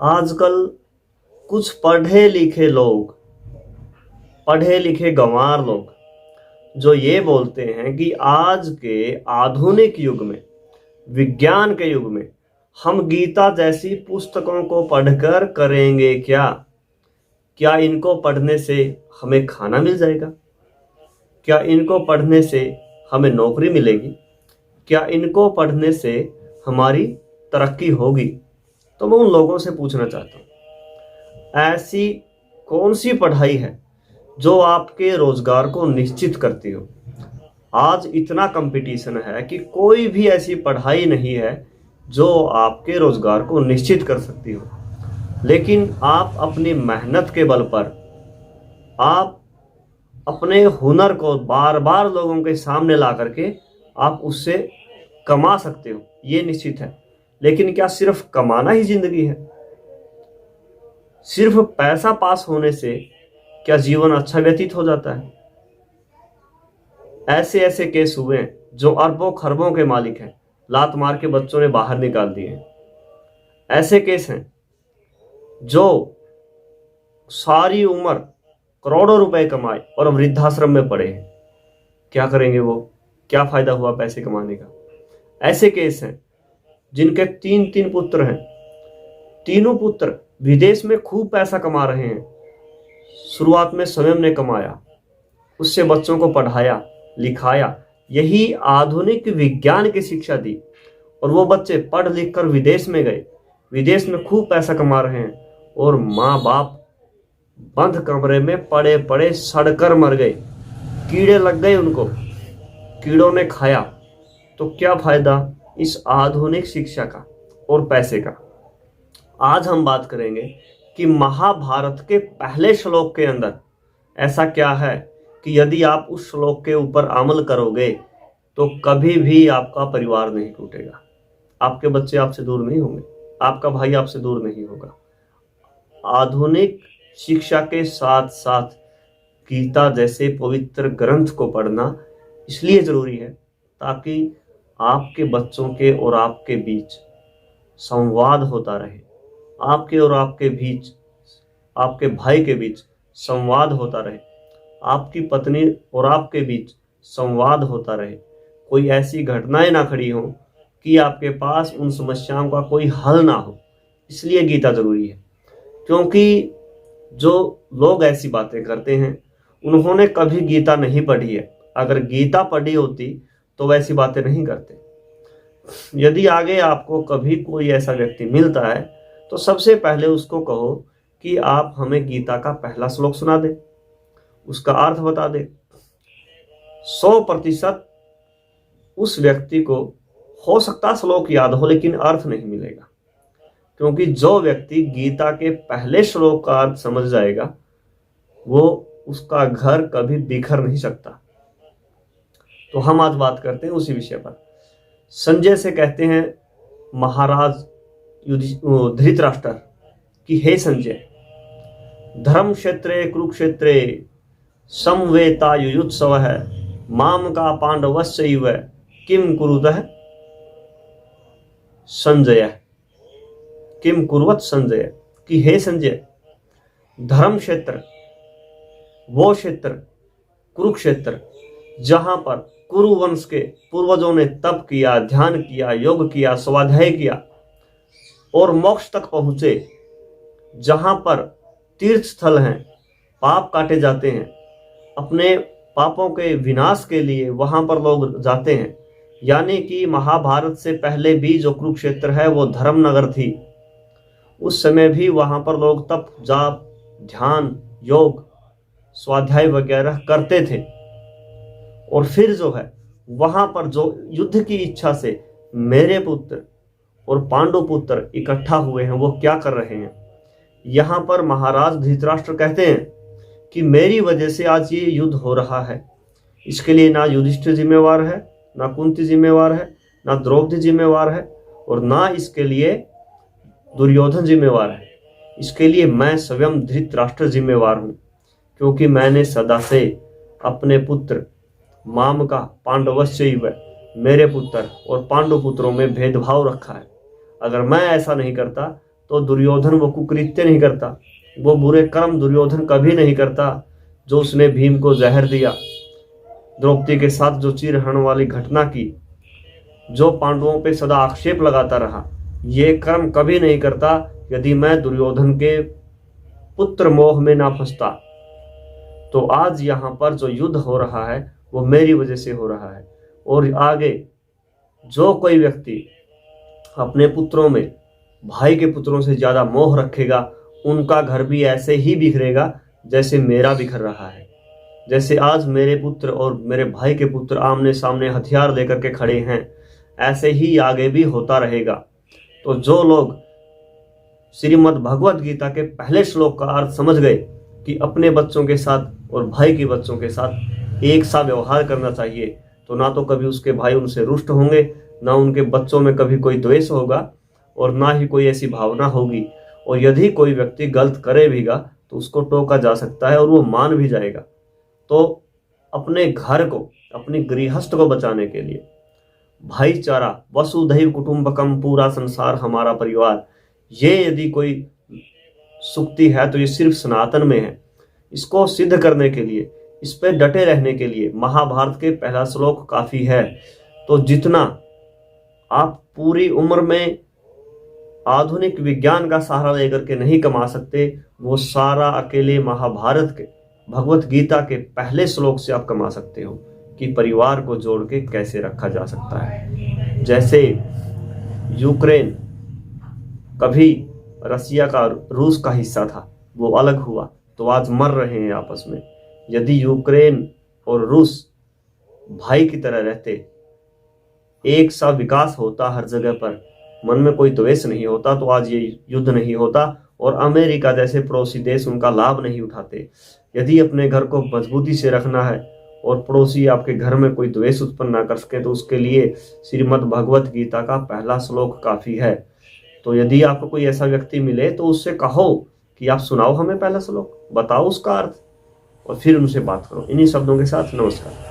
आजकल कुछ पढ़े लिखे लोग, पढ़े लिखे गंवार लोग जो ये बोलते हैं कि आज के आधुनिक युग में, विज्ञान के युग में हम गीता जैसी पुस्तकों को पढ़कर करेंगे क्या? क्या इनको पढ़ने से हमें खाना मिल जाएगा? क्या इनको पढ़ने से हमें नौकरी मिलेगी? क्या इनको पढ़ने से हमारी तरक्की होगी? तो मैं उन लोगों से पूछना चाहता हूँ, ऐसी कौन सी पढ़ाई है जो आपके रोजगार को निश्चित करती हो? आज इतना कंपटीशन है कि कोई भी ऐसी पढ़ाई नहीं है जो आपके रोजगार को निश्चित कर सकती हो। लेकिन आप अपनी मेहनत के बल पर, आप अपने हुनर को बार बार लोगों के सामने ला करके आप उससे कमा सकते हो, ये निश्चित है। लेकिन क्या सिर्फ कमाना ही जिंदगी है? सिर्फ पैसा पास होने से क्या जीवन अच्छा व्यतीत हो जाता है? ऐसे ऐसे केस हुए हैं जो अरबों खरबों के मालिक हैं, लात मार के बच्चों ने बाहर निकाल दिए हैं। ऐसे केस हैं जो सारी उम्र करोड़ों रुपए कमाए और वृद्धाश्रम में पड़े हैं। क्या करेंगे वो? क्या फायदा हुआ पैसे कमाने का? ऐसे केस हैं जिनके 3 पुत्र हैं, तीनों पुत्र विदेश में खूब पैसा कमा रहे हैं। शुरुआत में स्वयं ने कमाया, उससे बच्चों को पढ़ाया लिखाया, यही आधुनिक विज्ञान की शिक्षा दी, और वो बच्चे पढ़ लिख कर विदेश में गए, विदेश में खूब पैसा कमा रहे हैं, और माँ बाप बंद कमरे में पड़े पड़े सड़कर मर गए। कीड़े लग गए उनको, कीड़ों ने खाया। तो क्या फायदा इस आधुनिक शिक्षा का और पैसे का? आज हम बात करेंगे कि महाभारत के पहले श्लोक के अंदर ऐसा क्या है कि यदि आप उस श्लोक के ऊपर अमल करोगे तो कभी भी आपका परिवार नहीं टूटेगा, आपके बच्चे आपसे दूर नहीं होंगे, आपका भाई आपसे दूर नहीं होगा। आधुनिक शिक्षा के साथ साथ गीता जैसे पवित्र ग्रंथ को पढ़ना इसलिए जरूरी है ताकि आपके बच्चों के और आपके बीच संवाद होता रहे, आपके और आपके बीच, आपके भाई के बीच संवाद होता रहे, आपकी पत्नी और आपके बीच संवाद होता रहे। कोई ऐसी घटनाएं ना खड़ी हो कि आपके पास उन समस्याओं का कोई हल ना हो। इसलिए गीता जरूरी है, क्योंकि जो लोग ऐसी बातें करते हैं उन्होंने कभी गीता नहीं पढ़ी है। अगर गीता पढ़ी होती तो वैसी बातें नहीं करते। यदि आगे आपको कभी कोई ऐसा व्यक्ति मिलता है तो सबसे पहले उसको कहो कि आप हमें गीता का पहला श्लोक सुना दे, उसका अर्थ बता दे। 100% उस व्यक्ति को हो सकता श्लोक याद हो लेकिन अर्थ नहीं मिलेगा, क्योंकि जो व्यक्ति गीता के पहले श्लोक का अर्थ समझ जाएगा वो उसका घर कभी बिखर नहीं सकता। तो हम आज बात करते हैं उसी विषय पर। संजय से कहते हैं महाराज धृतराष्ट्र कि हे संजय, धर्म क्षेत्रे कुरुक्षेत्रे समवेतायुयुत्सव है, माम का पांडवस्यैव किम कुरुतः संजय, किम कुर्वत संजय, कि हे संजय, धर्म क्षेत्र वो क्षेत्र कुरुक्षेत्र जहां पर कुरुवंश के पूर्वजों ने तप किया, ध्यान किया, योग किया, स्वाध्याय किया और मोक्ष तक पहुंचे, जहां पर तीर्थ स्थल हैं, पाप काटे जाते हैं, अपने पापों के विनाश के लिए वहां पर लोग जाते हैं। यानी कि महाभारत से पहले भी जो कुरुक्षेत्र है वो धर्मनगर थी। उस समय भी वहां पर लोग तप, जाप, ध्यान, योग, स्वाध्याय वगैरह करते थे। और फिर जो है वहां पर जो युद्ध की इच्छा से मेरे पुत्र और पांडु पुत्र इकट्ठा हुए हैं वो क्या कर रहे हैं? यहां पर महाराज धृतराष्ट्र कहते हैं कि मेरी वजह से आज ये युद्ध हो रहा है। इसके लिए ना युधिष्ठिर जिम्मेवार है, ना कुंती जिम्मेवार है, ना द्रौपदी जिम्मेवार है, और ना इसके लिए दुर्योधन जिम्मेवार है। इसके लिए मैं स्वयं धृतराष्ट्र जिम्मेवार हूं, क्योंकि मैंने सदा से अपने पुत्र माम का पांडवस्यैव, मेरे पुत्र और पांडु पुत्रों में भेदभाव रखा है। अगर मैं ऐसा नहीं करता तो दुर्योधन वो कुकृत्य नहीं करता, वो बुरे कर्म दुर्योधन कभी नहीं करता जो उसने भीम को जहर दिया, द्रौपदी के साथ जो चीरहरण वाली घटना की, जो पांडवों पे सदा आक्षेप लगाता रहा, ये कर्म कभी नहीं करता यदि मैं दुर्योधन के पुत्र मोह में ना फंसता। तो आज यहाँ पर जो युद्ध हो रहा है वो मेरी वजह से हो रहा है, और आगे जो कोई व्यक्ति अपने पुत्रों में भाई के पुत्रों से ज्यादा मोह रखेगा, उनका घर भी ऐसे ही बिखरेगा जैसे मेरा बिखर रहा है। जैसे आज मेरे पुत्र और मेरे भाई के पुत्र आमने सामने हथियार लेकर के खड़े हैं, ऐसे ही आगे भी होता रहेगा। तो जो लोग श्रीमद् भगवत गीता के पहले श्लोक का अर्थ समझ गए कि अपने बच्चों के साथ और भाई के बच्चों के साथ एक सा व्यवहार करना चाहिए, तो ना तो कभी उसके भाई उनसे रुष्ट होंगे, ना उनके बच्चों में कभी कोई द्वेष होगा, और ना ही कोई ऐसी भावना होगी। और यदि कोई व्यक्ति गलत करे भीगा तो उसको टोका जा सकता है और वो मान भी जाएगा। तो अपने घर को, अपनी गृहस्थ को बचाने के लिए भाईचारा, वसुधैव कुटुंबकम, पूरा संसार हमारा परिवार, ये यदि कोई सुक्ति है तो ये सिर्फ सनातन में है। इसको सिद्ध करने के लिए, इस पे डटे रहने के लिए महाभारत के पहला श्लोक काफी है। तो जितना आप पूरी उम्र में आधुनिक विज्ञान का सहारा लेकर के नहीं कमा सकते, वो सारा अकेले महाभारत के भगवत गीता के पहले श्लोक से आप कमा सकते हो कि परिवार को जोड़ के कैसे रखा जा सकता है। जैसे यूक्रेन कभी रसिया का, रूस का हिस्सा था, वो अलग हुआ तो आज मर रहे हैं आपस में। यदि यूक्रेन और रूस भाई की तरह रहते, एक सा विकास होता हर जगह पर, मन में कोई द्वेष नहीं होता, तो आज ये युद्ध नहीं होता और अमेरिका जैसे पड़ोसी देश उनका लाभ नहीं उठाते। यदि अपने घर को मजबूती से रखना है और पड़ोसी आपके घर में कोई द्वेष उत्पन्न ना कर सके, तो उसके लिए श्रीमद् भगवत गीता का पहला श्लोक काफी है। तो यदि आपको कोई ऐसा व्यक्ति मिले तो उससे कहो कि आप सुनाओ हमें पहला श्लोक, बताओ उसका अर्थ, और फिर उनसे बात करो। इन्हीं शब्दों के साथ नमस्कार।